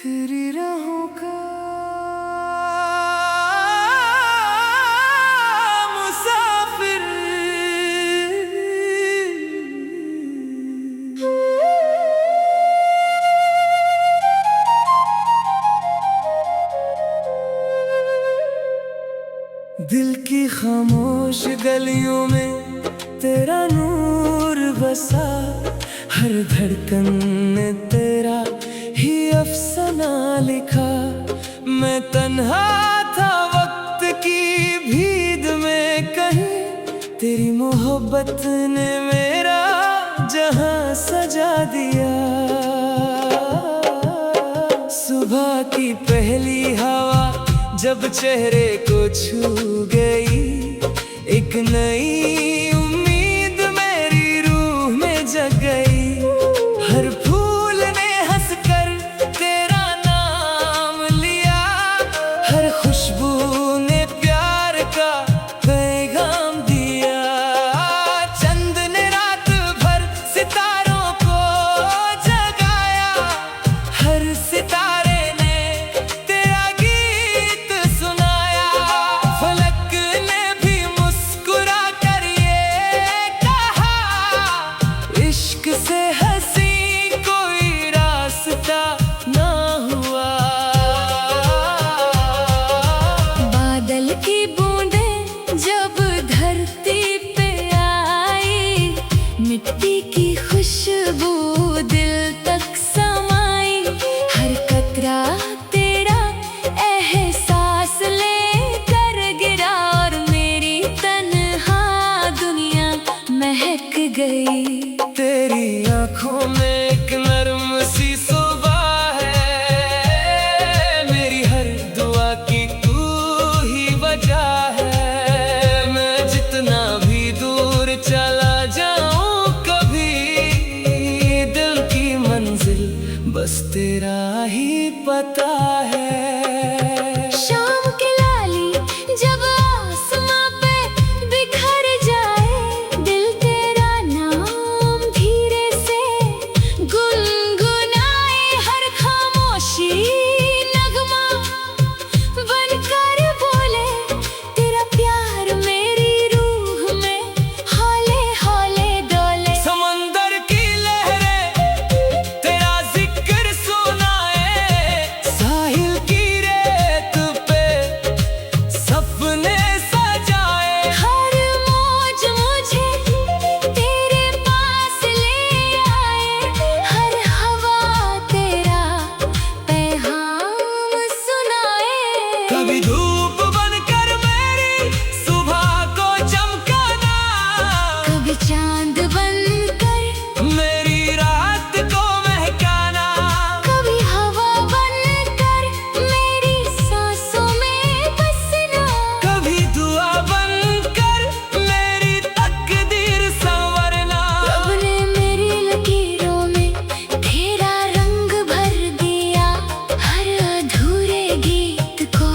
तेरी राहों का मुसाफिर। दिल की खामोश गलियों में तेरा नूर बसा, हर धड़कन ने तेरा ही अफसाना लिखा। मैं तन्हा था वक्त की भीड़ में कहीं, तेरी मोहब्बत ने मेरा जहां सजा दिया। सुबह की पहली हवा जब चेहरे को छू गई, एक नई उम्मीद मेरी रूह में जग गई। हर फूल ने हंसकर तेरा नाम लिया, हर खुशबू ने प्यार का पैगाम दिया। चंद ने रात भर सितारों को जगाया, हर सितारे ने तेरा गीत सुनाया। फलक ने भी मुस्कुरा कर ये कहा, इश्क से हंसी कोई रास्ता ना हुआ। बादल की बूंदें जब धरती पे आई, मिट्टी की खुशबू दिल तक समाई। हर कतरा तेरा एहसास लेकर गिरा, और मेरी तन्हा दुनिया महक गई। तेरी आंखों में एक नर्म सी सुबह है, मेरी हर दुआ की तू ही वजह है। मैं जितना भी दूर चला जाऊं कभी, दिल की मंजिल बस तेरा ही पता है। शाम की लाली जब आसमां पे बिखर जाए, दिल तेरा नाम धीरे से गुनगुनाए। हर खामोशी नगमा बनकर बोले, तेरा प्यार मेरी रूह में हौले हौले डोले। समंदर की लहरें तेरा जिक्र सुनाए, साहिल की रेत पे सपने सजाए। हर मौज मुझे तेरे पास ले आए, हर हवा तेरा पैगाम सुनाए। कभी धूप बनकर मेरी सुबह को चमकाना, कभी चांद बनकर मेरी रात को महकाना। कभी हवा बनकर मेरी सांसों में बसना, कभी दुआ बनकर मेरी तकदीर संवरना। रब ने मेरी लकीरों में तेरा रंग भर दिया, हर अधूरे गीत को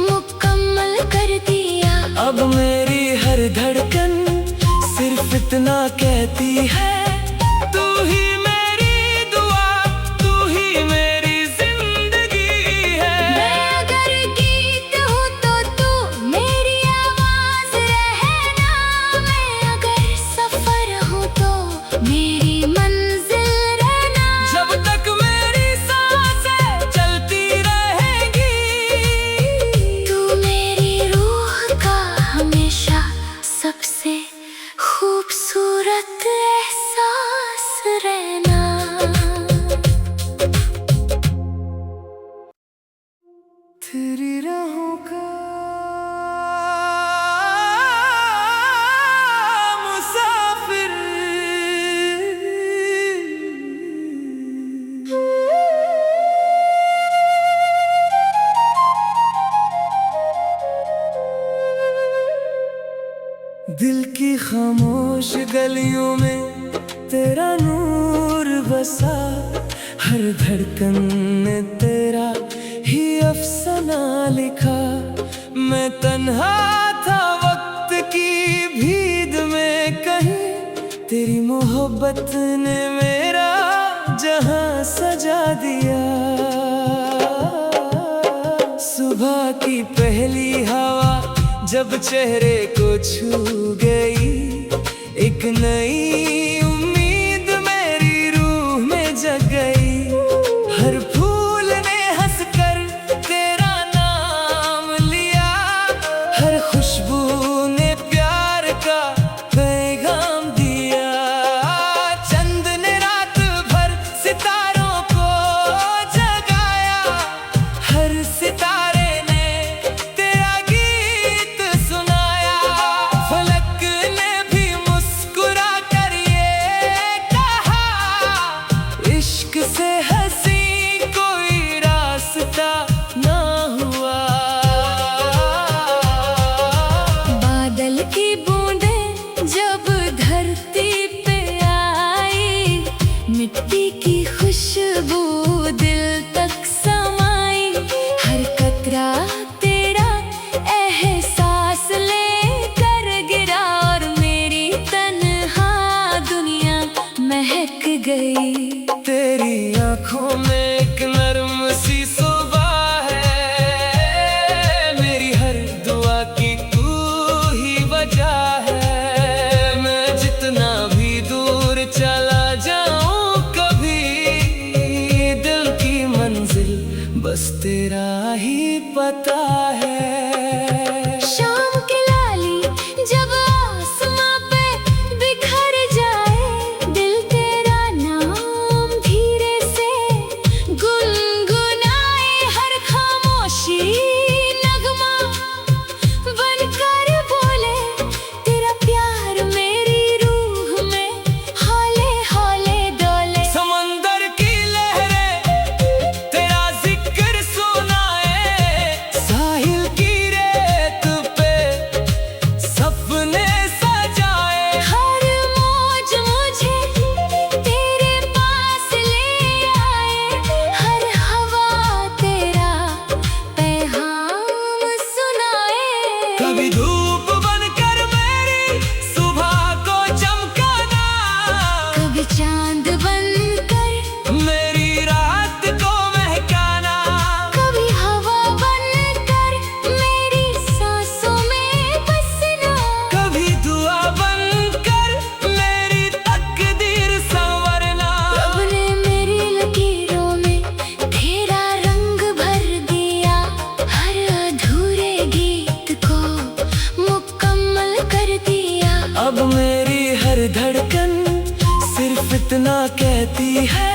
मुकम्मल कर दिया। अब मेरी हर धड़कन सिर्फ इतना कहती है, तू ही मेरी दुआ, तू ही मेरी जिंदगी है। मैं अगर गीत हूँ तो तू मेरी आवाज रहना, मैं अगर सफर हूँ तो मेरी मंजिल रहना। जब तक मेरी सांसें चलती रहेगी, तू मेरी रूह का हमेशा सबसे खूबसूरत एहसास रहना। तेरी राहों का मुसाफिर। दिल की खामोश गलियों में तेरा नूर बसा, हर धड़कन ने तेरा ही अफसाना लिखा। मैं तन्हा था वक्त की भीड़ में कहीं, तेरी मोहब्बत ने मेरा जहां सजा दिया। जब चेहरे को छू गई एक नई उम्मीद मेरी रूह में जग गई। हर फूल ने हंसकर तेरा नाम लिया, हर खुशबू ने प्यार का पैगाम दिया। चंद ने रात भर सितारों को जगाया, हर सितारे ने तेरा गीत सुनाया। फलक ने भी मुस्कुरा कर ये कहा, इश्क से हंसी कोई रास्ता ना हुआ। बादल की बूंदें जब धरती पे आई, मिट्टी की खुशबू दिल तक समाई। हर कतरा तेरा एहसास लेकर गिरा और मेरी तन्हा दुनिया महक गई। तेरी आंखों में एक नर्म सी सुबह है, मेरी हर दुआ की तू ही वजह है। मैं जितना भी दूर चला जाऊं कभी, दिल की मंजिल बस तेरा ही पता है। शाम की लाली जब आसमां पे बिखर जाए, दिल तेरा नाम धीरे से गुनगुनाए। हर खामोशी नगमा बनकर बोले, तेरा प्यार मेरी रूह में हौले हौले डोले। समंदर की लहरें तेरा जिक्र सुनाए, साहिल की रेत पे सपने सजाए। हर मौज मुझे तेरे पास ले आए, हर हवा तेरा पैगाम सुनाए। कभी धूप बनकर मेरी सुबह को चमकाना, कभी चांद बनकर, मेरी रात को महकाना। कभी हवा बनकर मेरी सांसों में बसना। कभी दुआ बनकर मेरी तकदीर संवरना। रब ने मेरी लकीरों में तेरा रंग भर दिया, हर अधूरे गीत को मुकम्मल कर दिया। अब मेरी हर धड़कन सिर्फ इतना कहती है,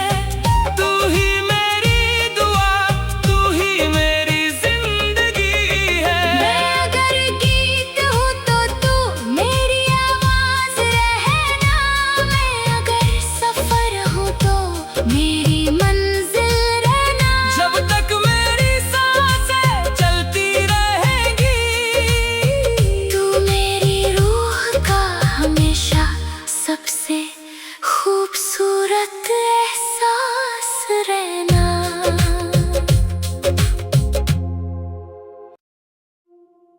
तू ही मेरी दुआ, तू ही मेरी जिंदगी है। मैं अगर गीत हूँ तो तू मेरी आवाज रहना। मैं अगर सफर हूँ तो मेरी मंजिल रहना। जब तक मेरी सांसें चलती रहेगी, तू मेरी रूह का हमेशा सबसे खूबसूरत एहसास रहना।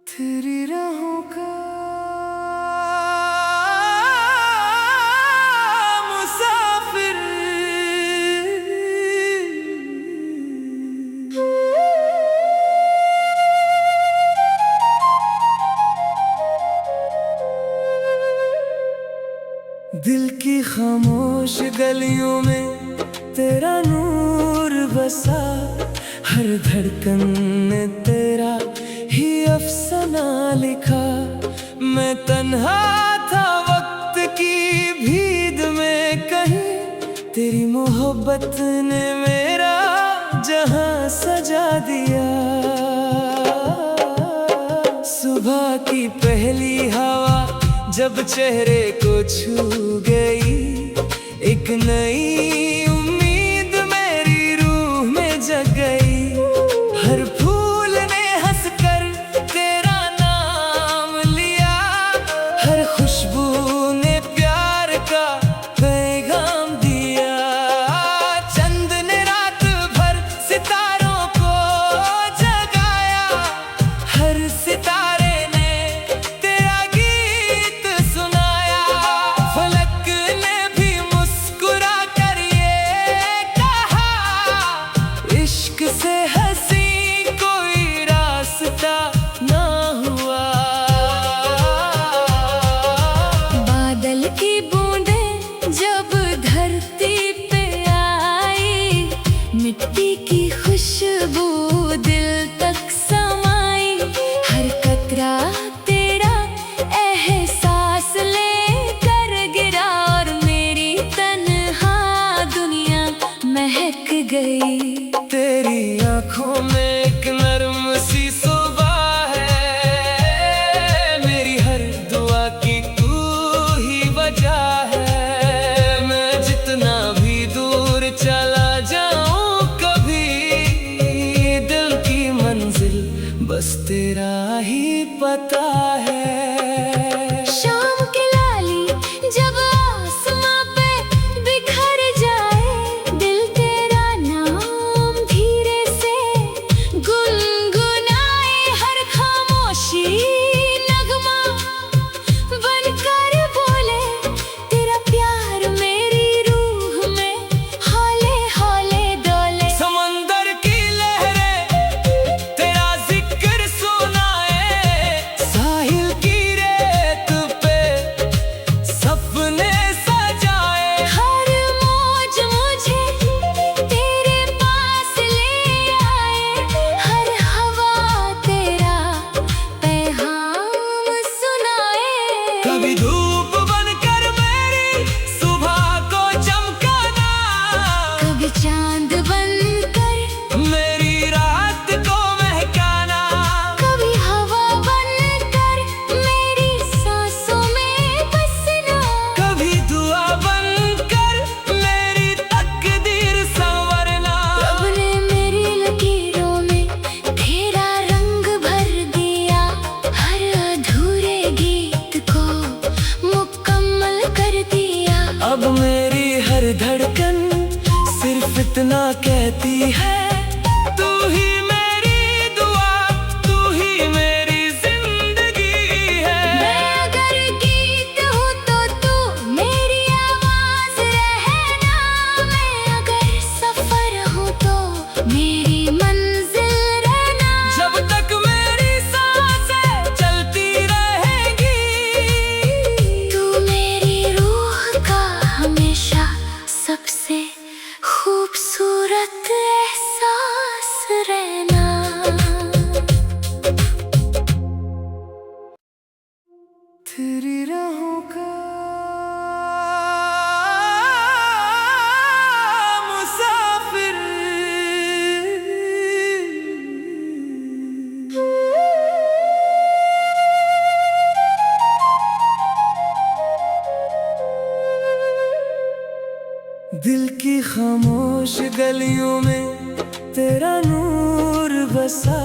तेरी राहों का मुसाफिर। दिल की खामोश गलियों में तेरा नूर बसा, हर धड़कन ने तेरा ही अफसाना लिखा। मैं तन्हा था वक्त की भीड़ में कहीं, तेरी मोहब्बत ने मेरा जहां सजा दिया। सुबह की पहली हवा जब चेहरे को छू गई, एक नई उम्मीद मेरी रूह में जग गई। हर फूल ने हंसकर तेरा नाम लिया, हर खुशबू ने प्यार का पैगाम दिया। चंद ने रात भर सितारों को जगाया, हर सितारे ने तेरा गीत सुनाया। फलक ने भी मुस्कुरा कर ये कहा, इश्क से हंसी कोई रास्ता ना हुआ। गई। तेरी आंखों में एक नर्म सी सुबह है, मेरी हर दुआ की तू ही वजह है। मैं जितना भी दूर चला जाऊं कभी, दिल की मंजिल बस तेरा ही पता है। शाम की लाली जब आसमां पे बिखर जाए, दिल तेरा नाम धीरे से गुनगुनाए। हर खामोशी नगमा बनकर बोले, तेरा प्यार मेरी रूह में हौले हौले डोले। समंदर की लहरें तेरा जिक्र सुनाए, साहिल की रेत पे सपने सजाए। हर मौज मुझे तेरे पास ले आए, हर हवा तेरा पैगाम सुनाए। कभी धूप बनकर मेरी सुबह को चमकाना, कभी चांद बनकर, मेरी रात को महकाना। कभी हवा बनकर मेरी सांसों में बसना। कभी दुआ बनकर मेरी तकदीर संवरना। रब ने मेरी लकीरों में तेरा रंग भर दिया, हर अधूरे गीत को मुकम्मल कर दिया। अब मेरी हर धड़कन सिर्फ इतना कहती है, तू ही मेरी दुआ, तू ही मेरी जिंदगी है। मैं अगर गीत हूँ तो तू मेरी आवाज रहना। मैं अगर सफर हूँ तो मेरी मंजिल रहना। जब तक मेरी सांसें चलती रहेगी, तू मेरी रूह का हमेशा सबसे खूबसूरत एहसास रहना। तेरी राहों का मुसाफिर। दिल की खामोश गलियों में तेरा नूर बसा,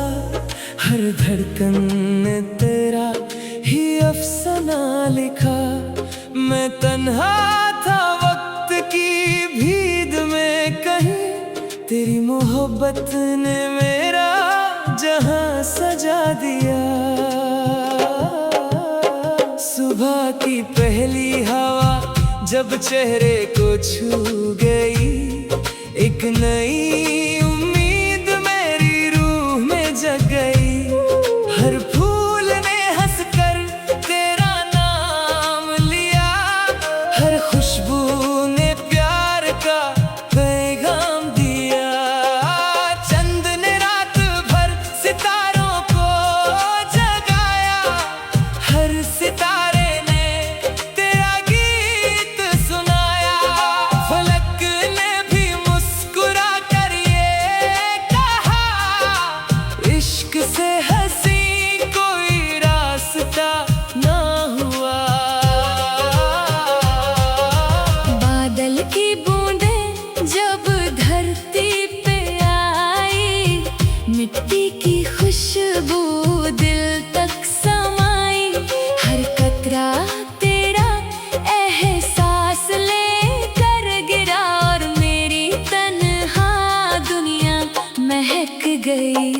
हर धड़कन ने तेरा ही अफसाना लिखा। मैं तन्हा था वक्त की भीड़ में कहीं, तेरी मोहब्बत ने मेरा जहां सजा दिया। सुबह की पहली हवा जब चेहरे को छू गई, एक नई उम्मीद मेरी रूह में जग गई। हर फूल ने हंसकर तेरा नाम लिया, हर खुशबू ने प्यार का पैगाम दिया। चंद ने रात भर सितारों को जगाया, हर सितारे ने तेरा गीत सुनाया। फलक ने भी मुस्कुरा कर ये कहा, इश्क से हंसी कोई रास्ता ना हुआ। बादल की बूंदें जब धरती पे आई, मिट्टी की खुशबू दिल तक समाई। हर कतरा तेरा एहसास लेकर गिरा, और मेरी तन्हा दुनिया महक गई।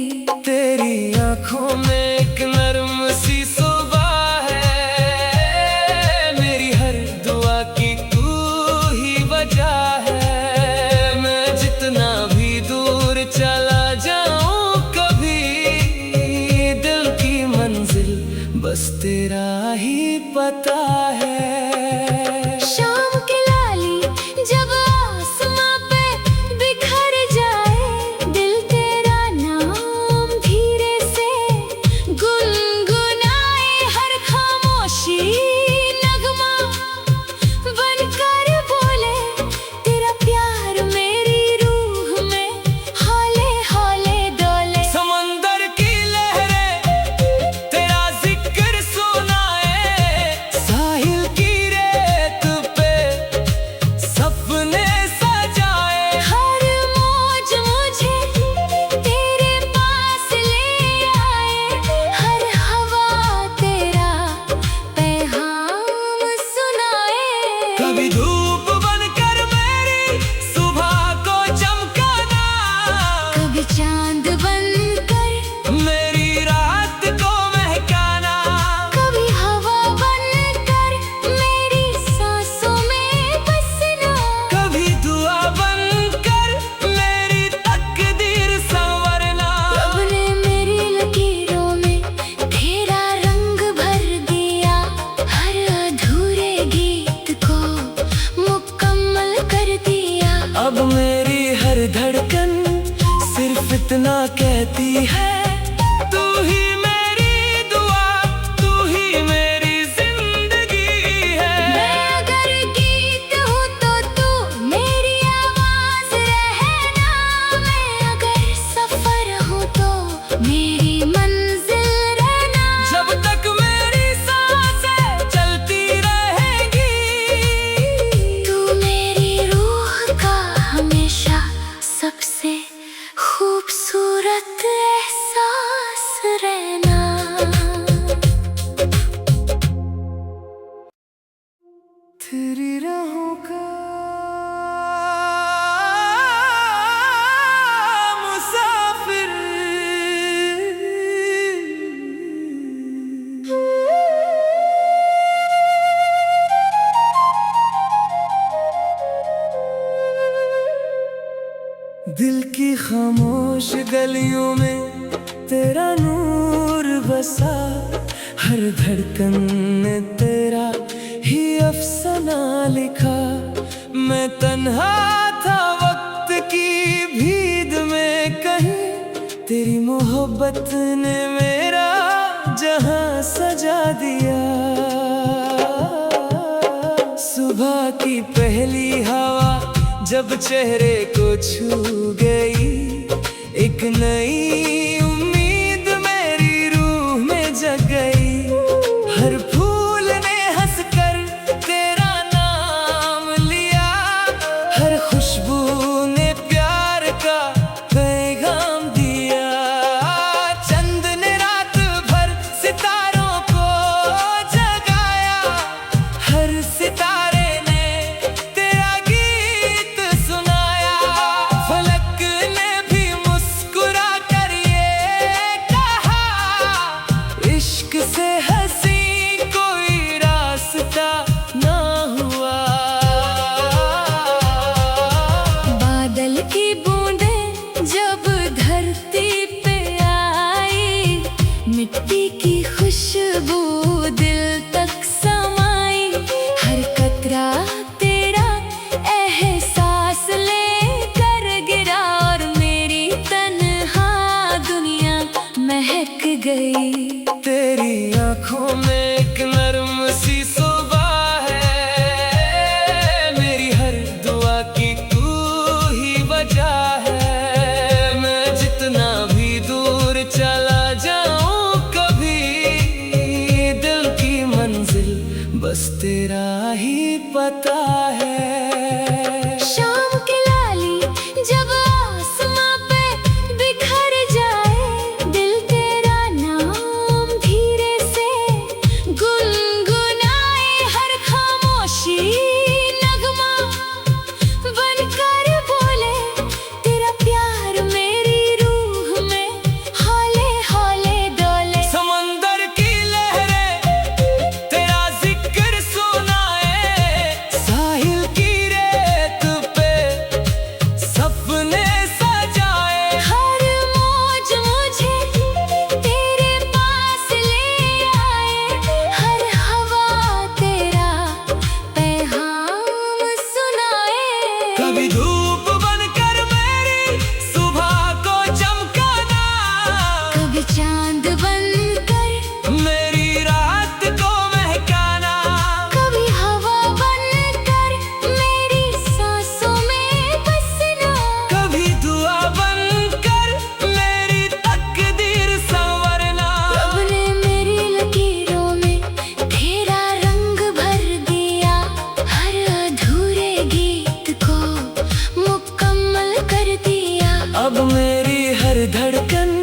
तेरी आंखों में एक नर्म सी सुबह है, मेरी हर दुआ की तू ही वजह है। मैं जितना भी दूर चला जाऊं कभी, दिल की मंजिल बस तेरा ही पता है। शाम की लाली जब आसमां पे बिखर जाए, दिल तेरा नाम धीरे चांद बनकर मेरी रात को महकाना, कभी हवा बनकर मेरी सांसों में बसना, कभी दुआ बनकर मेरी तकदीर संवरना। रब ने मेरी लकीरों में तेरा रंग भर दिया, हर अधूरे गीत को मुकम्मल कर दिया। अब मेरी हर धड़कन सिर्फ इतना कहती है, तू ही मेरी दुआ, तू ही मेरी जिंदगी है। मैं अगर गीत हूँ तो तू मेरी आवाज रहना, मैं अगर सफर हूँ तो मेरी मंजिल रहना। जब तक मेरी सांसें चलती रहेगी, तू मेरी रूह का हमेशा सबसे खूबसूरत एहसास रहना। तेरी राहों का मुसाफिर, दिल की खामोश गलियों में तेरा नूर बसा, हर धड़कन ने तेरा ही अफसाना लिखा। मैं तन्हा था वक्त की भीड़ में कहीं, तेरी मोहब्बत ने मेरा जहां सजा दिया। सुबह की पहली हवा जब चेहरे को छू गई, एक नई उम्मीद मेरी रूह में जग गई। हर फूल ने हंसकर तेरा नाम लिया, हर खुशबू ने प्यार का पैगाम दिया। चंद ने रात भर सितारों को जगाया, हर सितारे ने तेरा गीत सुनाया। फलक ने भी मुस्कुरा कर ये कहा, इश्क से हंसी कोई रास्ता ना हुआ। बादल की बूंदें जब धरती पे आई, मिट्टी की खुशबू दिल तक समाई। हर कतरा तेरा एहसास लेकर गिरा, और मेरी तन्हा दुनिया महक गई। तेरी आंखों में एक नर्म सी सुबह है, मेरी हर दुआ की तू ही वजह है। मैं जितना भी दूर चला जाऊं कभी, दिल की मंजिल बस तेरा ही पता है। शाम की लाली जब आसमां पे बिखर जाए, दिल तेरा नाम धीरे से गुनगुनाए। हर खामोशी नगमा बनकर बोले, तेरा प्यार मेरी रूह में हौले हौले डोले। समंदर की लहरें तेरा जिक्र सुनाए, साहिल की रेत पे सपने सजाए। हर मौज मुझे तेरे पास ले आए, हर हवा तेरा पैगाम सुनाए। कभी धूप बनकर मेरी सुबह को चमकाना, कभी चांद बनकर मेरी रात को महकाना, कभी हवा बनकर मेरी सांसों में बसना, कभी दुआ बनकर मेरी तकदीर संवरना। रब ने मेरी लकीरों में तेरा रंग भर दिया, हर अधूरे गीत को मुकम्मल कर दिया। अब मेरी हर धड़कन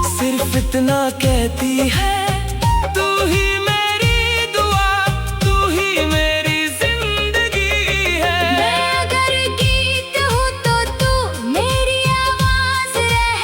सिर्फ इतना कहती है, तू ही मेरी दुआ, तू ही मेरी जिंदगी है। मैं अगर गीत हूँ तो तू मेरी आवाज रह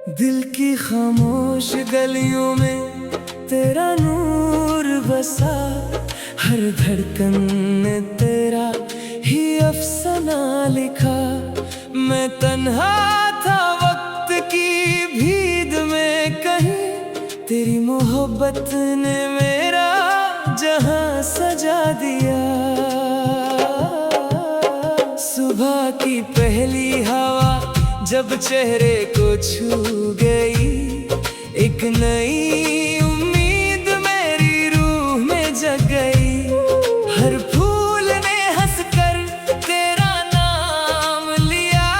दिल की खामोश गलियों में तेरा नूर बसा, हर धड़कन ने तेरा ही अफसाना लिखा। मैं तन्हा था वक्त की भीड़ में कहीं, तेरी मोहब्बत ने मेरा जहां सजा दिया। सुबह की पहली हवा जब चेहरे को छू गई, एक नई उम्मीद मेरी रूह में जग गई। हर फूल ने हंसकर तेरा नाम लिया,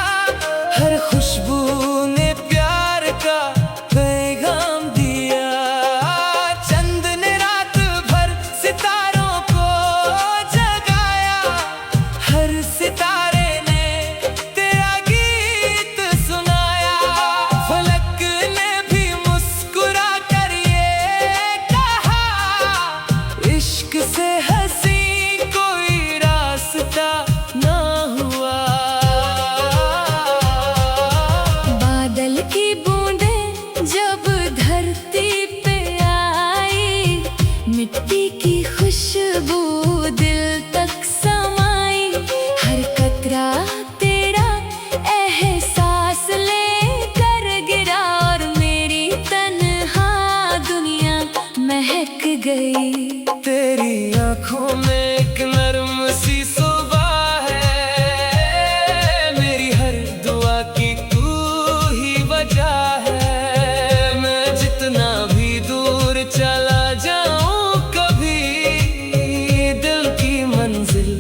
हर खुशबू ने प्यार का पैगाम दिया। चंद ने रात भर सितारों को जगाया, हर सितारे से हंसी कोई रास्ता ना हुआ। बादल की बूंदें जब धरती पे आई, मिट्टी की खुशबू दिल तक समाई। हर कतरा तेरा एहसास लेकर गिरा, और मेरी तन्हा दुनिया महक गई। तेरी आँखों में एक नर्म सी सुबह है, मेरी हर दुआ की तू ही वजह है। मैं जितना भी दूर चला जाऊं कभी, दिल की मंजिल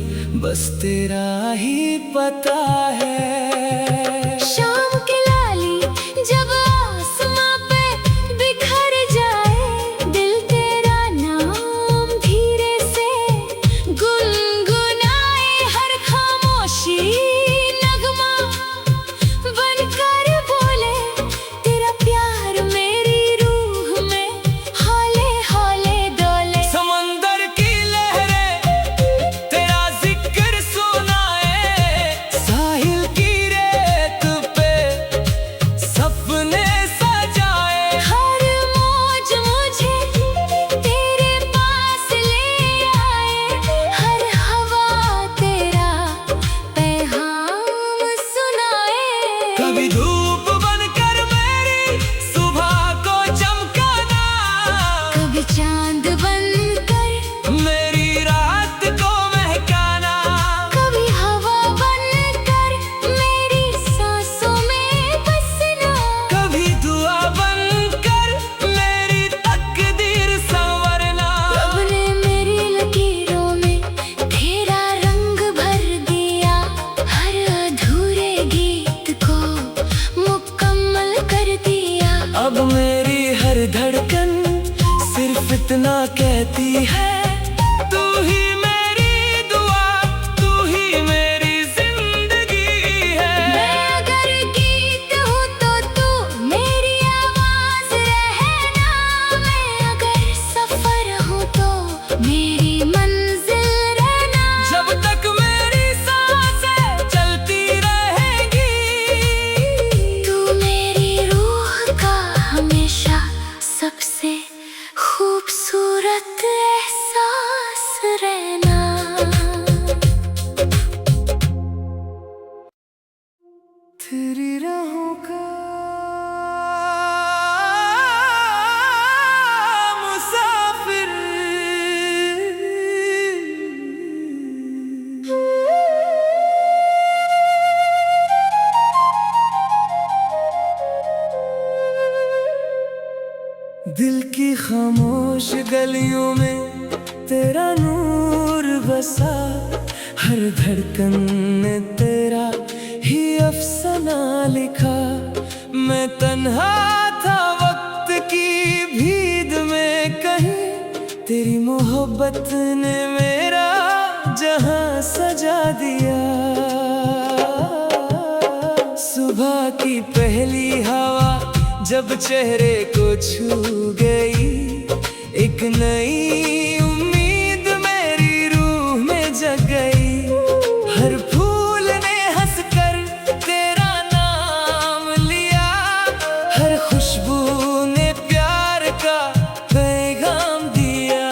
बस तेरा ही पता है। शाम की लाली जब आसमां पे बिखर जाए, दिल तेरा नाम धीरे से गुनगुनाए। हर खामोशी नगमा बनकर बोले, तेरा प्यार मेरी रूह में हौले हौले डोले। समंदर की लहरें तेरा जिक्र सुनाए, साहिल की रेत पे सपने सजाए। हर मौज मुझे तेरे पास ले आए, हर हवा तेरा पैगाम सुनाए। कभी धूप बनकर मेरी सुबह को चमकाना, कभी चांद बनकर मेरी रात को महकाना। कभी हवा बनकर मेरी सांसों में बसना, कभी दुआ बनकर मेरी तकदीर संवरना। रब ने मेरी लकीरों में तेरा रंग भर दिया, हर अधूरे गीत को मुकम्मल कर दिया। अब मेरी हर धड़कन सिर्फ इतना कहती है, तू ही मेरी दुआ, तू ही मेरी जिंदगी है। मैं अगर गीत हूँ तो तू मेरी आवाज रहना, मैं अगर सफर हूँ तो मेरी मंजिल रहना। जब तक मेरी सांसें चलती रहेंगी, तू मेरी रूह का हमेशा सबसे खूबसूरत एहसास रहना। तेरी राहों का मुसाफिर, दिल की खामोश गलियों में तेरा नूर बसा, हर धड़कन ने तेरा ही अफसाना लिखा। मैं तन्हा था वक्त की भीड़ में कहीं, तेरी मोहब्बत ने मेरा जहां सजा दिया। सुबह की पहली हवा जब चेहरे को छू गई, एक नई उम्मीद मेरी रूह में जग गई। हर फूल ने हंसकर तेरा नाम लिया, हर खुशबू ने प्यार का पैगाम दिया।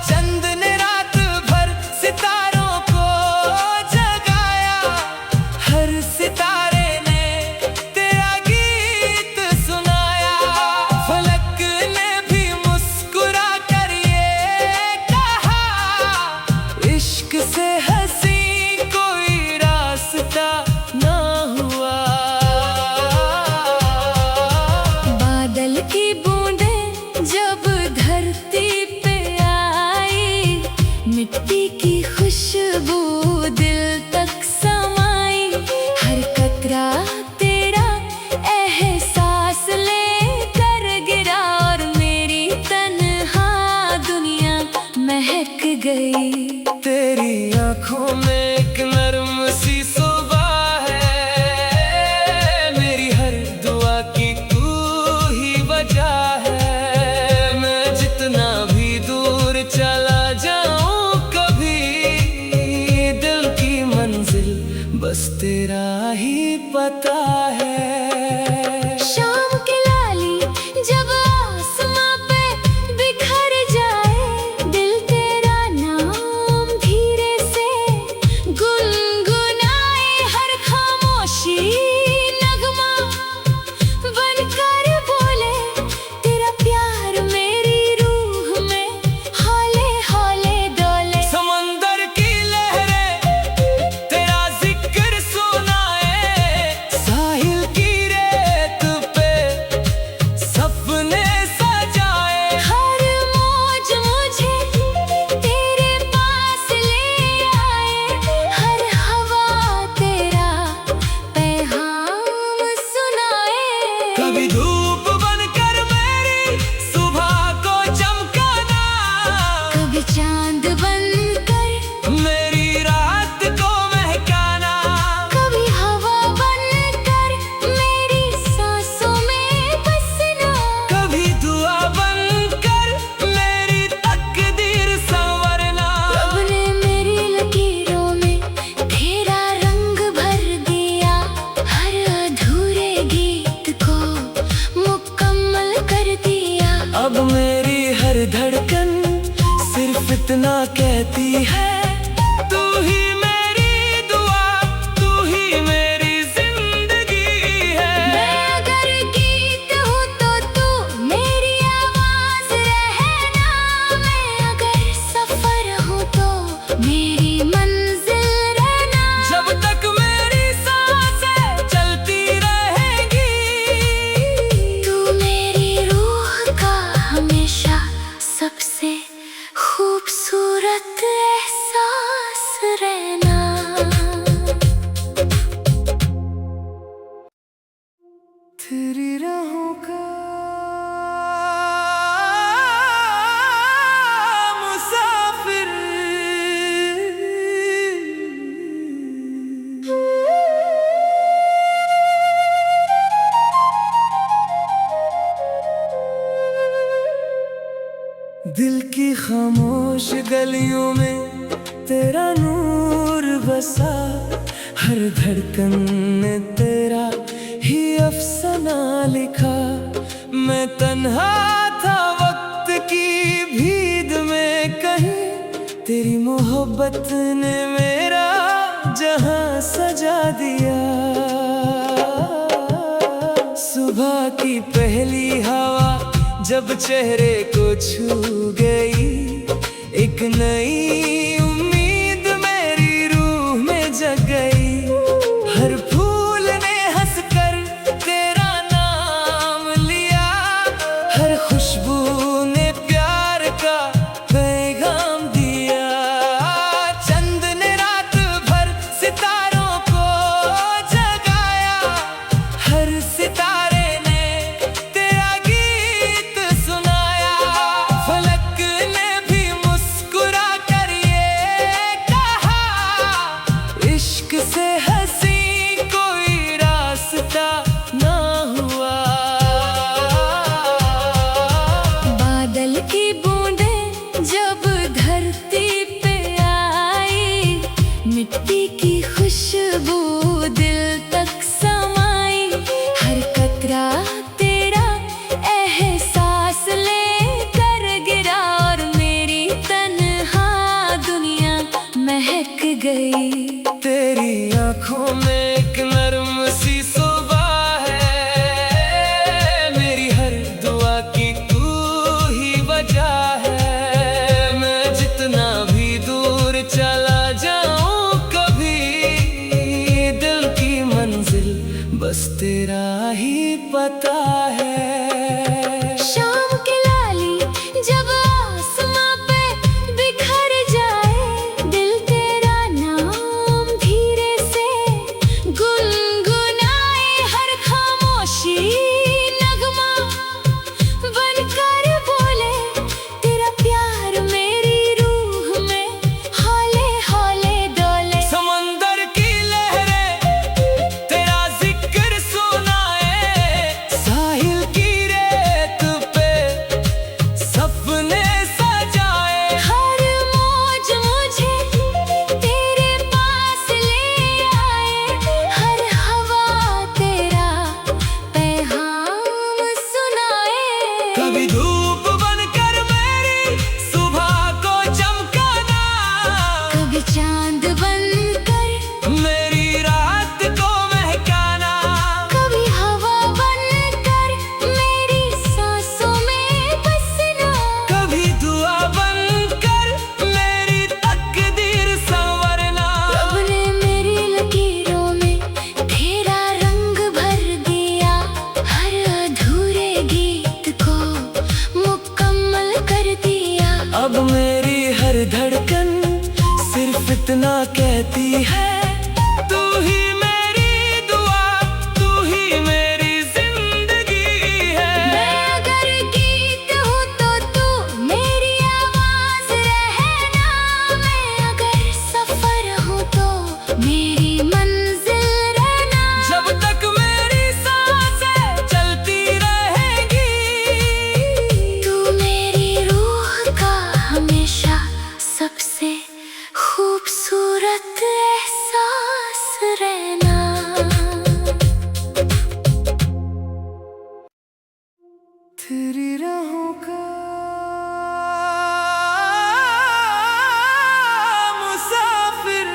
चंद ने रात भर सितारों को जगाया, हर सितारे ने तेरा गीत सुनाया। फलक ने भी मुस्कुरा कर ये कहा, इश्क से हंसी कोई रास्ता ना हुआ। बादल की बूंदें जब धरती पे आई, मिट्टी की खुशबू दिल तक समाई। हर कतरा तेरा एहसास लेकर गिरा, और मेरी तन्हा दुनिया महक गई। तेरी आंखों में एक नर्म सी सुबह है, मेरी हर दुआ की तू ही वजह है। मैं जितना भी दूर चला जाऊं कभी, दिल की मंजिल बस तेरा ही पता है। शाम की लाली जब आसमां पे बिखर जाए, दिल तेरा नाम धीरे से गुनगुनाए। हर खामोशी नगमा बनकर बोले, तेरा प्यार मेरी रूह में हौले हौले डोले। समंदर की लहरें तेरा जिक्र सुनाए, साहिल की रेत पे सपने सजाए। हर मौज मुझे तेरे पास ले आए, हर हवा तेरा पैगाम सुनाए। कभी धूप बनकर मेरी सुबह को चमकाना, कभी चांद बनकर मेरी रात को महकाना। कभी हवा बनकर मेरी सांसों में बसना, कभी दुआ बनकर मेरी तकदीर संवरना। रब ने मेरी लकीरों में तेरा रंग भर दिया, हर अधूरे गीत को मुकम्मल कर दिया। अब मेरी हर धड़कन सिर्फ इतना कहती है, तू ही मेरी दुआ, तू ही मेरी जिंदगी है। मैं अगर गीत हूँ तो तू मेरी आवाज रहना, मैं अगर सफर हूँ तो मेरी मंजिल रहना। जब तक मेरी सांसें चलती रहेगी, तू मेरी रूह का हमेशा सबसे खूबसूरत एहसास रहना। तेरी राहों का मुसाफिर, दिल की खामोश गलियों में तेरा नूर बसा। हर धड़कन ने तेरा ही अफसाना लिखा। मैं तन्हा था वक्त की भीड़ में कहीं, तेरी मोहब्बत ने मेरा जहां सजा दिया। सुबह की पहली हवा जब चेहरे को छू गई, एक नई उम्मीद मेरी रूह में जग गई। हर फूल ने हंसकर तेरा नाम लिया, हर खुशबू ने प्यार का पैगाम दिया। चंद ने रात भर सितारों को जगाया, हर सितारे ने तेरा गीत सुनाया। फलक ने भी मुस्कुरा कर ये तेरा ही पता है। शाम की लाली जब आसमां पे बिखर जाए, दिल तेरा नाम धीरे से गुनगुनाए, हर खामोशी नगमा बनकर बोले, तेरा प्यार मेरी रूह में हौले हौले डोले। समंदर की लहरें तेरा जिक्र सुनाए, साहिल की रेत पे सपने सजाए। हर मौज मुझे तेरे पास ले आए, हर हवा तेरा पैगाम सुनाए। कभी धूप बनकर मेरी सुबह को चमकाना, कभी चांद बनकर मेरी रात को महकाना। कभी हवा बनकर मेरी सांसों में बसना, कभी दुआ बनकर मेरी तकदीर संवरना। रब ने मेरी लकीरों में तेरा रंग भर दिया, हर अधूरे गीत को मुकम्मल कर दिया। अब मेरी हर धड़कन सिर्फ इतना कहती है, तू ही मेरी दुआ, तू ही मेरी जिंदगी है। मैं अगर गीत हूँ तो तू मेरी आवाज रहना, मैं अगर सफर हूँ तो मेरी मंजिल रहना। जब तक मेरी सांसें चलती रहेगी, तू मेरी रूह का हमेशा सबसे खूबसूरत एहसास रहना। तेरी राहों का मुसाफिर।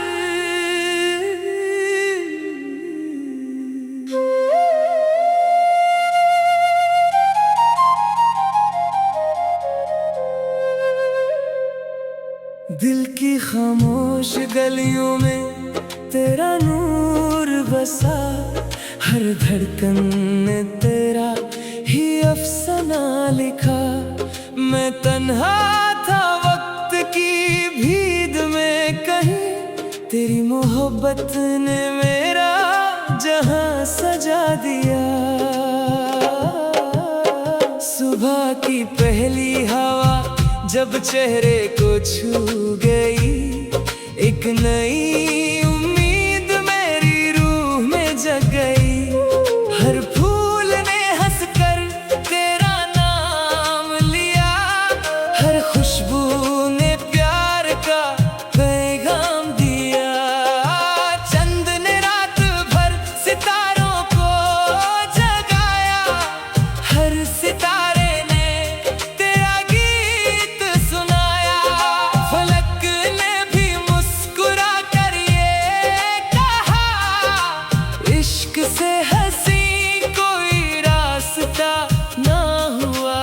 दिल की खामोश गलियों में तेरा नूर बसा, हर धड़कन ने तेरा ही अफसाना लिखा। मैं तन्हा था वक्त की भीड़ में कहीं, तेरी मोहब्बत ने मेरा जहां सजा दिया। सुबह की पहली हवा जब चेहरे को छू गई, एक नई उम्मीद मेरी रूह में जग गई। हर फूल ने हंसकर तेरा नाम लिया, हर खुशबू ने प्यार का पैगाम दिया। चंद ने रात भर सितारों को जगाया, हर सितारे ने तेरा गीत सुनाया। फलक ने भी मुस्कुरा कर ये कहा, इश्क से हंसी कोई रास्ता ना हुआ।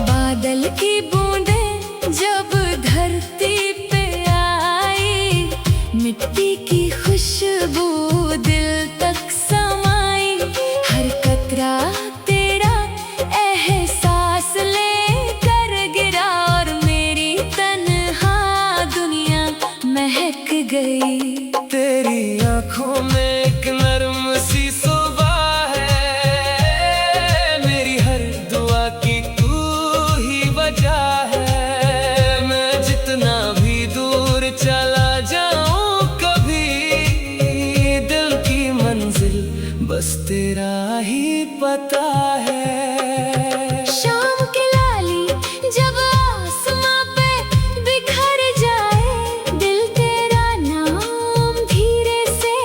बादल की बूंदें जब धरती पे आई, मिट्टी की खुशबू दिल तक समाई। हर कतरा तेरा एहसास लेकर गिरा, और मेरी तन्हा दुनिया महक गई। तेरी आंखों में एक नर्म सी सुबह है, मेरी हर दुआ की तू ही वजह है। मैं जितना भी दूर चला जाऊं कभी, दिल की मंजिल बस तेरा ही पता है। शाम की लाली जब आसमां पे बिखर जाए, दिल तेरा नाम धीरे से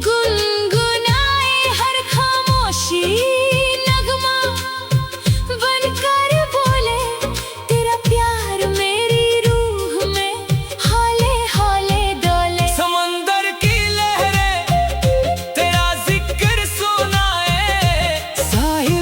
गुनगुनाए, हर खामोशी नगमा बनकर बोले, तेरा प्यार मेरी रूह में हौले हौले डोले। समंदर की लहरें तेरा जिक्र सुनाए, साहिल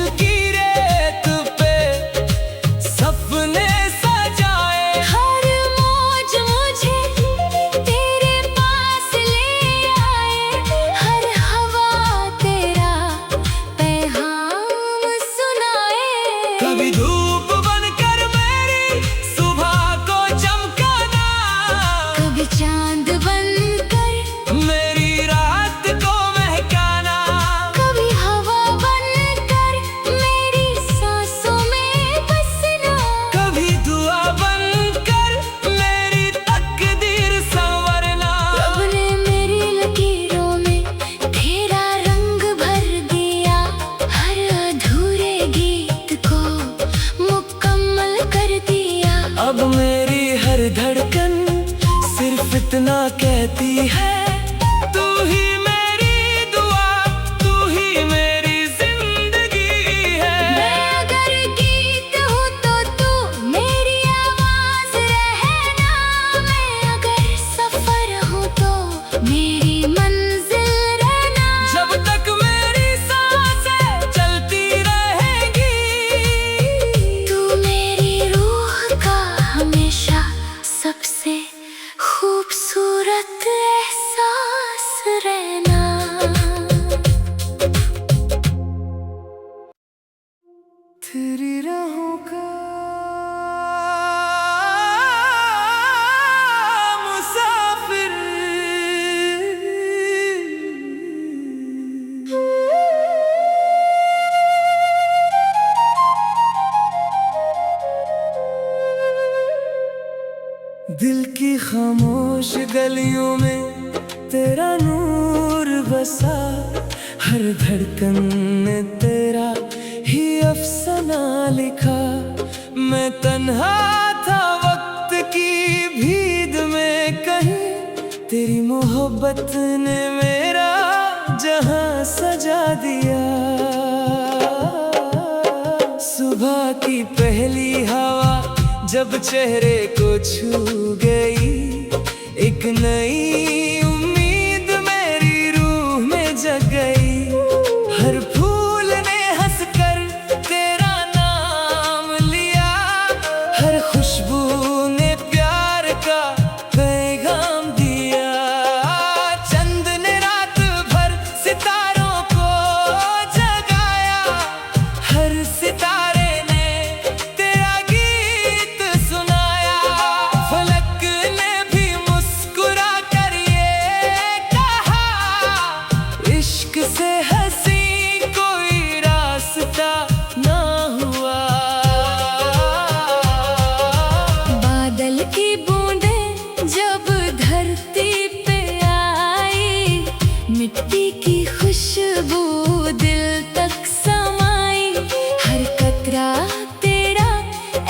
इतना कहती है, तू ही मेरी दुआ, तू ही मेरी जिंदगी है। मैं अगर गीत हूँ तो तू मेरी आवाज रहना, मैं अगर सफर हूँ तो मेरी मंजिल रहना। जब तक मेरी सांसें चलती रहेगी, तू मेरी रूह का हमेशा सबसे खूबसूरत एहसास रहना। तेरी राहों का मुसाफिर, दिल की खामोश गलियों में तेरा नूर बसा, हर धड़कन ने तेरा ही अफसाना लिखा। मैं तन्हा था वक्त की भीड़ में कहीं, तेरी मोहब्बत ने मेरा जहां सजा दिया। सुबह की पहली हवा जब चेहरे को छू गई, एक नई उम्मीद मेरी रूह में जग गई। हर फूल ने हंसकर तेरा नाम लिया, हर खुशबू ने प्यार का पैगाम दिया। चंद ने रात भर सितारों को जगाया, हर सितारे ने तेरा गीत सुनाया। फलक ने भी मुस्कुरा कर ये कहा, इश्क से हंसी कोई रास्ता ना हुआ। बादल की बूंदें जब धरती पे आई, मिट्टी की खुशबू दिल तक समाई। हर कतरा तेरा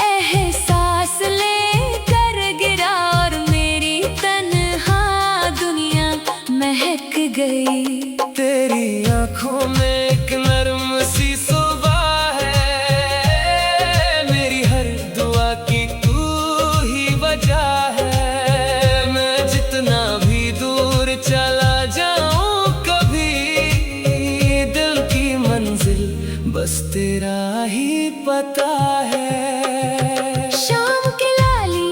एहसास लेकर गिरा, और मेरी तन्हा दुनिया महक गई। तेरी आंखों में एक नर्म सी सुबह है, मेरी हर दुआ की तू ही वजह है। मैं जितना भी दूर चला जाऊं कभी, दिल की मंजिल बस तेरा ही पता है। शाम की लाली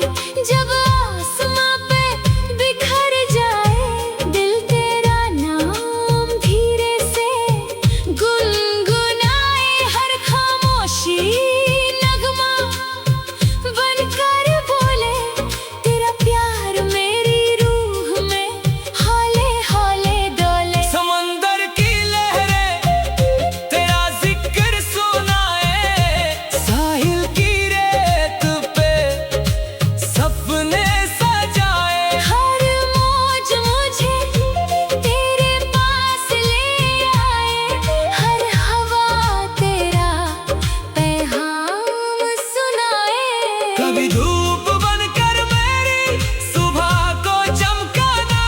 जब आसमां पे बिखर जाए, दिल तेरा नाम धीरे से गुनगुनाए। हर खामोशी नगमा बनकर बोले, तेरा प्यार मेरी रूह में हौले हौले डोले। समंदर की लहरें तेरा जिक्र सुनाए, साहिल की रेत पे सपने सजाए। हर मौज मुझे तेरे पास ले आए, हर हवा तेरा पैगाम सुनाए। कभी धूप बनकर मेरी सुबह को चमकाना,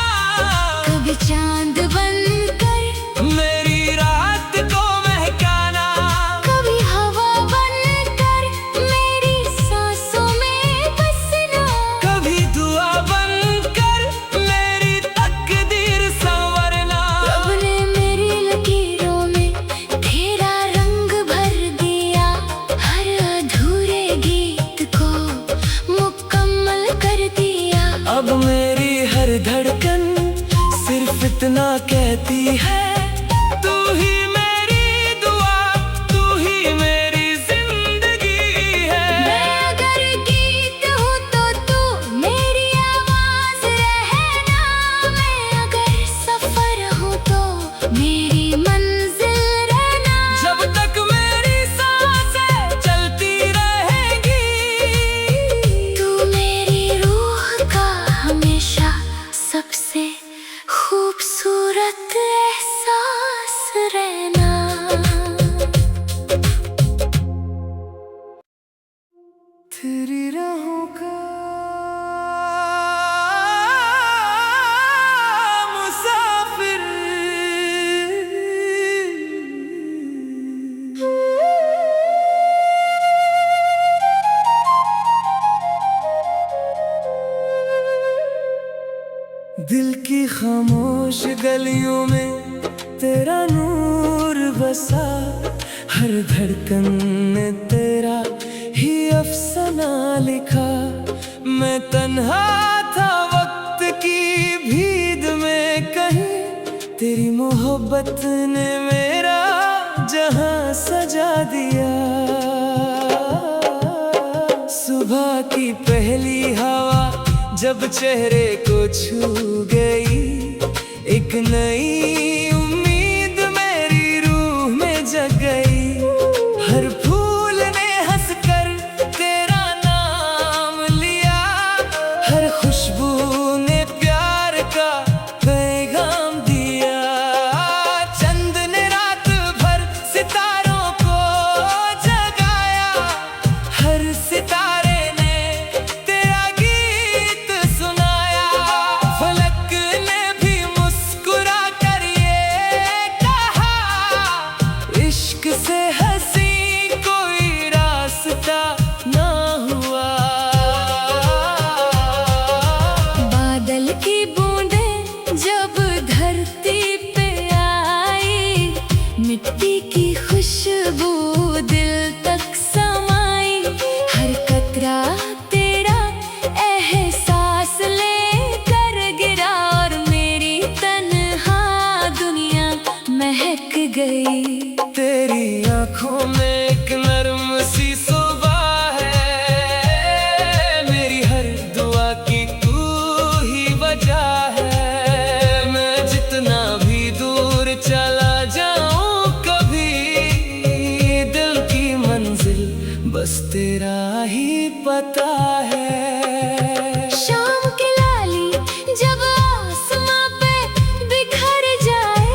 कभी चांद बनकर मेरी रात को महकाना। कभी हवा बनकर मेरी सांसों में बसना, कभी दुआ बनकर मेरी तकदीर संवरना। रब ने मेरी लकीरों में तेरा रंग भर दिया, हर अधूरे गीत को मुकम्मल कर दिया। अब मेरी हर धड़कन सिर्फ इतना कहती है, तू ही मेरी दुआ, तू ही मेरी जिंदगी है। मैं अगर गीत हूँ तो तू मेरी आवाज रहना, मैं अगर सफर हूँ तो मेरी मंजिल रहना। जब तक मेरी सांसें चलती रहेगी, तू मेरी रूह का हमेशा सबसे खूबसूरत एहसास रहना। तेरी राहों का गलियों में तेरा नूर बसा, हर धड़कन ने तेरा ही अफसाना लिखा। मैं तन्हा था वक्त की भीड़ में कहीं, तेरी मोहब्बत ने मेरा जहां सजा दिया। सुबह की पहली हवा जब चेहरे को छू गई, एक नई उम्मीद मेरी रूह में जग गई। हर फूल ने हंसकर तेरा नाम लिया, हर खुशबू ने प्यार का पैगाम दिया। चंद ने रात भर सितारों को जगाया, हर सितारे ने तेरा गीत सुनाया। फलक ने भी मुस्कुरा कर ये कहा, इश्क से हंसी कोई रास्ता ना हुआ। बादल की बूंदें जब धरती पे आई, मिट्टी की खुशबू दिल तक समाई। हर कतरा तेरा एहसास लेकर गिरा, और मेरी तन्हा दुनिया महक गई। तेरी आंखों में एक नर्म सी सुबह है, मेरी हर दुआ की तू ही वजह है। मैं जितना भी दूर चला जाऊं कभी, दिल की मंजिल बस तेरा ही पता है। शाम की लाली जब आसमां पे बिखर जाए,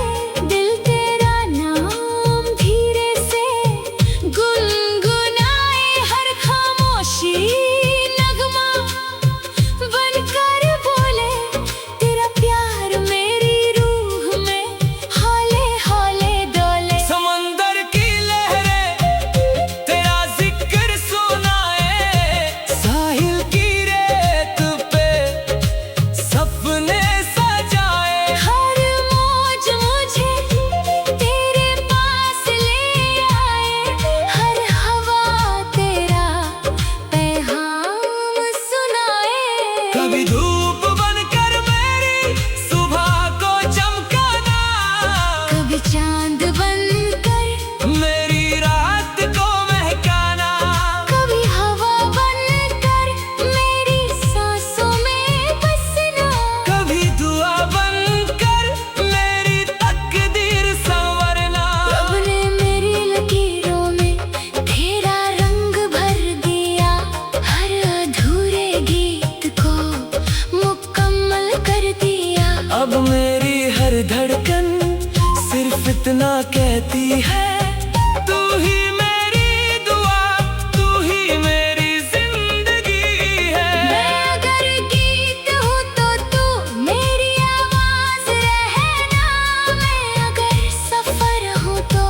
दिल तेरा नाम धीरे से गुनगुनाए। हर खामोशी नगमा बनकर बोले, तेरा प्यार मेरी रूह में हौले हौले डोले। समंदर की लहरें तेरा जिक्र सुनाए, साहिल की रेत पे सपने सजाए। हर मौज मुझे तेरे पास ले आए, हर हवा तेरा पैगाम सुनाए। कभी धूप बनकर मेरी सुबह को चमकाना, कभी चांद बनकर मेरी रात को महकाना। कभी हवा बनकर मेरी सांसों में बसना, कभी दुआ बनकर मेरी तकदीर संवरना। रब ने मेरी लकीरों में तेरा रंग भर दिया, हर अधूरे गीत को मुकम्मल कर दिया। अब मेरी हर धड़कन सिर्फ इतना कहती है, तू ही मेरी दुआ, तू ही मेरी जिंदगी है। मैं अगर गीत हूँ तो तू मेरी आवाज रहना, मैं अगर सफर हूँ तो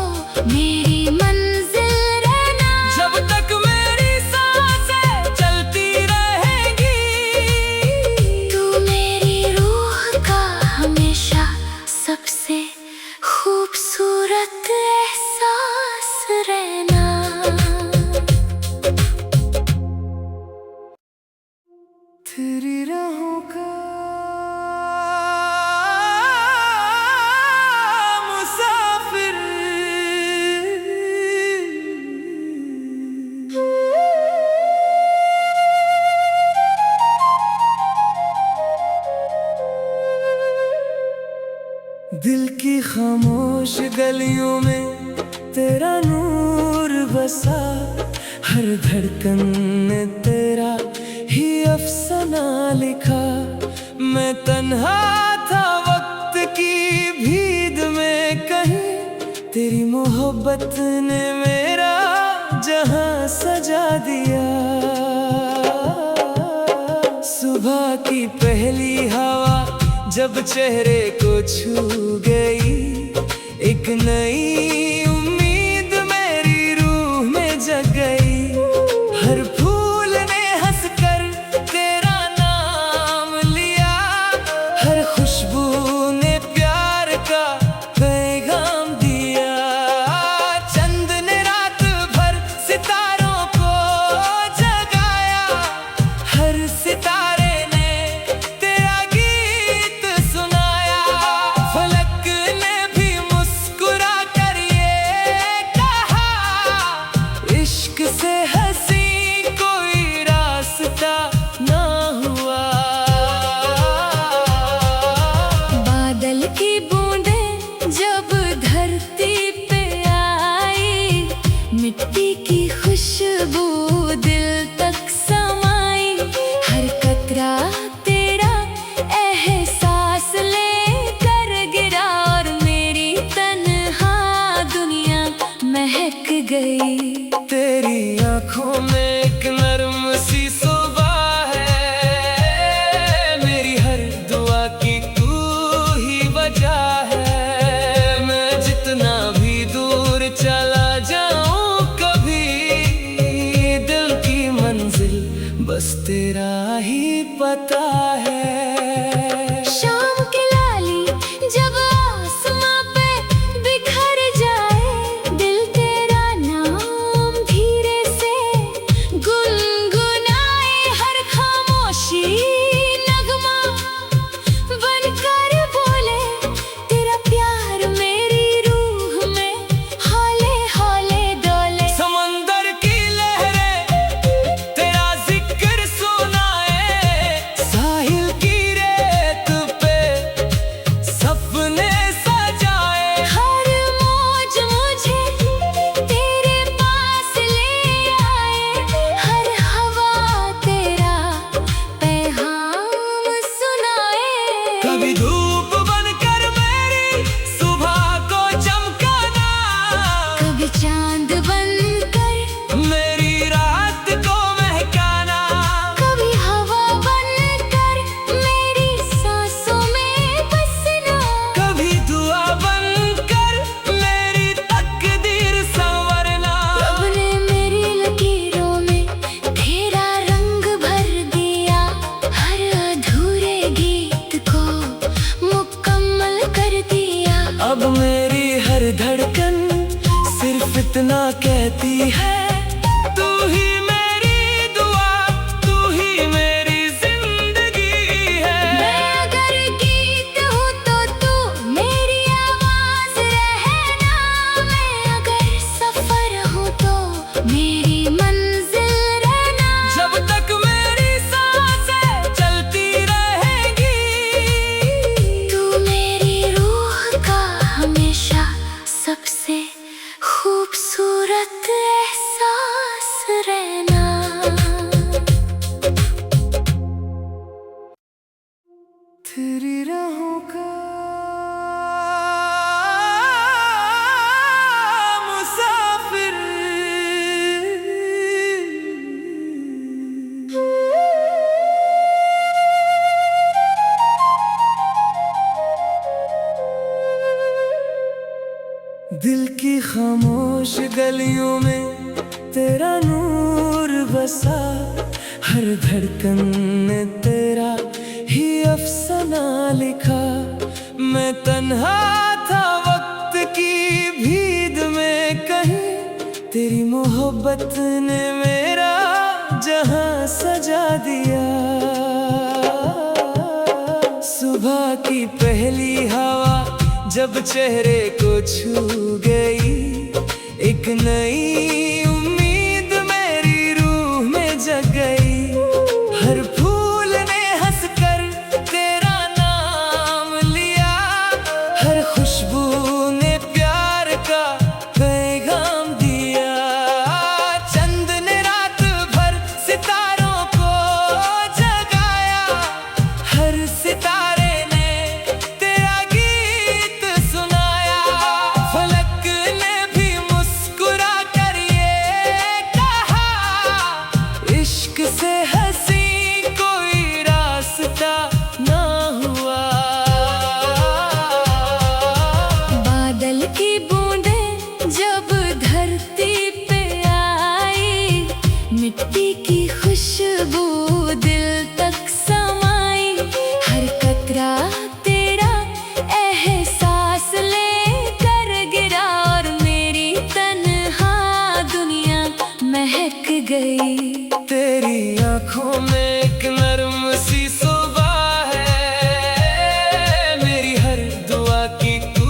मेरी मंजिल रहना। जब तक मेरी सांसें चलती रहेगी, तू मेरी रूह का हमेशा सबसे खूबसूरत एहसास रहना। तेरी राहों का मुसाफिर, दिल की खामोश गलियों में तेरा नूर बसा, हर धड़कन ने तेरा ही अफसाना लिखा। मैं तन्हा था वक्त की भीड़ में कहीं, तेरी मोहब्बत ने मेरा जहां सजा दिया। सुबह की पहली हवा जब चेहरे को छू गई, एक नई उम्मीद मेरी रूह में जग गई। हर फूल ने हंसकर तेरा नाम लिया, हर खुशबू ने प्यार गई। तेरी आंखों में एक नर्म सी सुबह है, मेरी हर दुआ की तू ही वजह है। मैं जितना भी दूर चला जाऊं कभी, दिल की मंजिल बस तेरा ही पता है। शाम की लाली जब आसमां पे बिखर जाए, दिल तेरा नाम धीरे से गुनगुनाए। हर खामोशी नगमा बनकर बोले, तेरा प्यार मेरी रूह में हौले हौले डोले। समंदर की लहरें तेरा जिक्र सुनाए, साहिल की रेत पे सपने सजाए। हर मौज मुझे तेरे पास ले आए, हर हवा तेरा पैगाम सुनाए। कभी धूप बनकर मेरी सुबह को चमकाना, कभी चांद बनकर मेरी रात को महकाना। कभी हवा बनकर मेरी सांसों में बसना। कभी दुआ बनकर मेरी तकदीर संवरना। रब ने मेरी लकीरों में तेरा रंग भर दिया, हर अधूरे गीत को मुकम्मल कर दिया। अब मेरी हर धड़कन सिर्फ इतना कहती है, तू ही मेरी दुआ, तू ही मेरी जिंदगी है। मैं अगर गीत हूँ तो तू मेरी आवाज रहना। मैं अगर सफर हूँ तो मेरी मंजिल रहना। जब तक मेरी सांसें चलती रहेगी, तू मेरी रूह का हमेशा सबसे खूबसूरत एहसास रहना। तेरी राहों का मुसाफिर। दिल की खामोश गलियों में तेरा नूर बसा, हर धड़कन ने तेरा ही अफसाना लिखा। मैं तन्हा था वक्त की भीड़ में कहीं, तेरी मोहब्बत ने मेरा जहां सजा दिया। सुबह की पहली हवा जब चेहरे को छू गई, एक नई उम्मीद मेरी रूह में जग गई। हर फूल ने हंसकर तेरा नाम लिया, हर खुशबू ने प्यार का पैगाम दिया। चंद ने रात भर सितारों को जगाया, हर सितारे ने तेरा गीत सुनाया। फलक ने भी मुस्कुरा कर ये कहा, इश्क से हंसी कोई रास्ता ना हुआ। बादल की बूंदें जब धरती पे आई, मिट्टी की खुशबू दिल तक समाई। हर कतरा तेरा एहसास लेकर गिरा, और मेरी तन्हा दुनिया महक गई। तेरी आंखों में एक नर्म सी सुबह है, मेरी हर दुआ की तू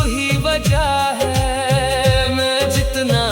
ही वजह है। मैं जितना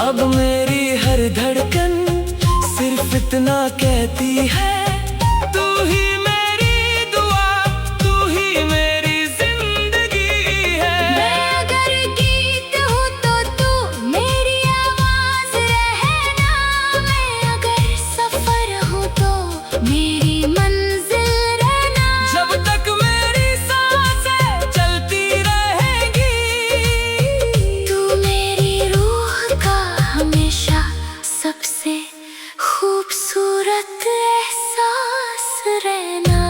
अब मेरी हर धड़कन सिर्फ इतना कहती है, तू ही मेरी दुआ, तू ही मेरी जिंदगी है। मैं अगर गीत हूँ तो तू मेरी आवाज रहना, मैं अगर सफर हूँ तो मेरी मंजिल रहना। जब तक मेरी सांसें चलती रहेगी, तू मेरी रूह का हमेशा सबसे खूबसूरत एहसास रहना।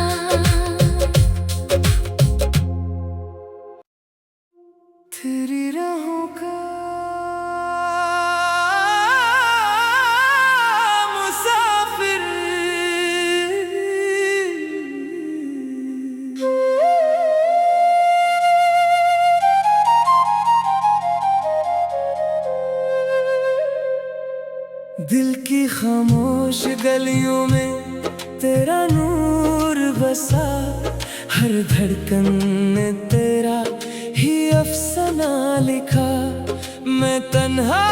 तेरी राहों का मुसाफिर, दिल की खामोश गलियों में तेरा नूर बसा, हर धड़कन ने तेरा ही अफसाना लिखा। मैं तन्हा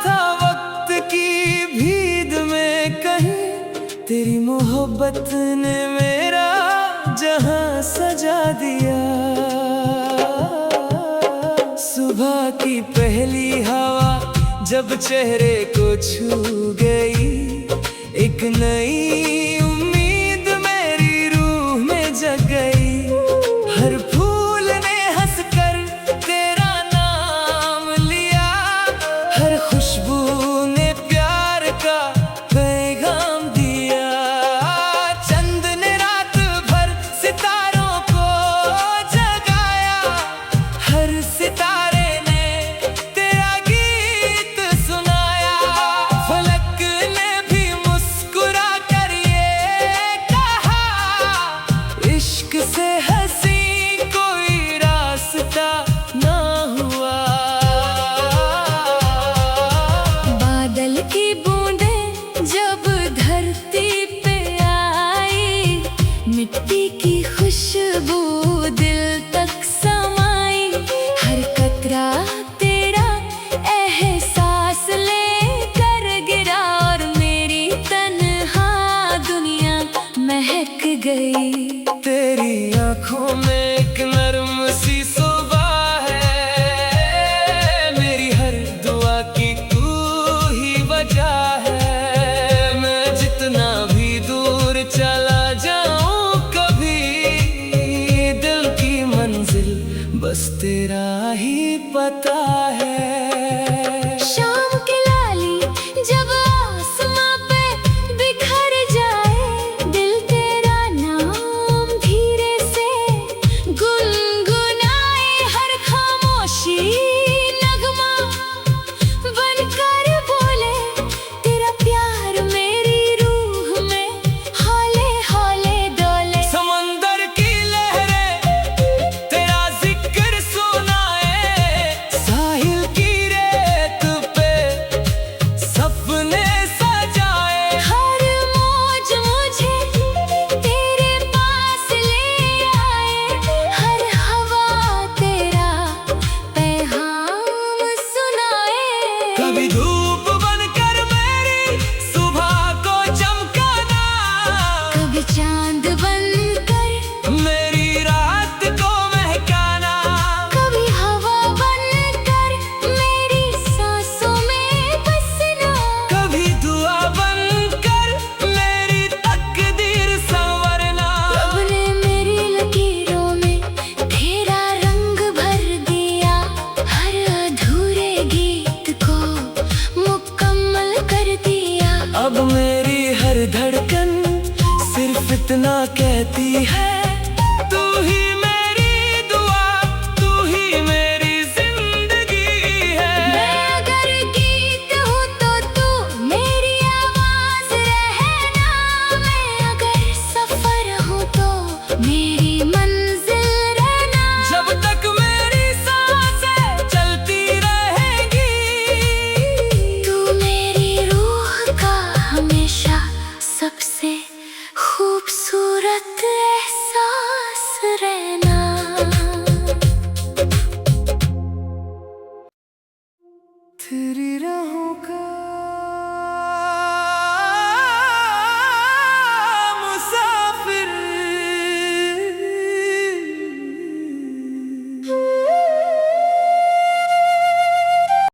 था वक्त की भीड़ में कहीं, तेरी मोहब्बत ने मेरा जहां सजा दिया। सुबह की पहली हवा जब चेहरे को छू गई, एक नई उम्मीद मेरी रूह में जग गई। हर फूल ने हंसकर तेरा नाम लिया, हर खुशबू ने प्यार का पैगाम दिया। चंद ने रात भर सितारों को जगाया, हर सितारे ने तेरा गीत सुनाया। फलक ने भी मुस्कुरा कर ये कहा, इश्क से हंसी कोई रास्ता ना हुआ। बादल की बूंदें जब धरती पे आई, मिट्टी की खुशबू दिल तक समाई। हर कतरा तेरा एहसास लेकर गिरा, और मेरी तन्हा दुनिया महक गई। तेरी आंखों में एक नर्म सी सुबह है, मेरी हर दुआ की तू ही वजह है। मैं जितना भी दूर चला जाऊं कभी, दिल की मंजिल बस तेरा ही पता है। शाम की लाली जब आसमां पे बिखर जाए, दिल तेरा नाम धीरे से गुनगुनाए। हर खामोशी नगमा बनकर बोले, तेरा प्यार मेरी रूह में हौले हौले डोले। समंदर की लहरें तेरा जिक्र सुनाए, साहिल की रेत पे सपने सजाए। हर मौज मुझे तेरे पास ले आए, हर हवा तेरा पैगाम सुनाए। कभी धूप बनकर मेरी सुबह को चमकाना, कभी चांद बनकर मेरी रात को महकाना। कभी हवा बनकर मेरी सांसों में बसना। कभी दुआ बनकर मेरी तकदीर संवरना। रब ने मेरी लकीरों में तेरा रंग भर दिया, हर अधूरे गीत को मुकम्मल कर दिया। अब मेरी हर धड़कन सिर्फ इतना कहती है, तू ही मेरी दुआ, तू ही मेरी जिंदगी है। मैं अगर गीत हूँ तो तू मेरी आवाज रहना, मैं अगर सफर हूँ तो मेरी मंजिल रहना। जब तक मेरी सांसें चलती रहेगी, तू मेरी रूह का हमेशा सबसे खूबसूरत एहसास राहों का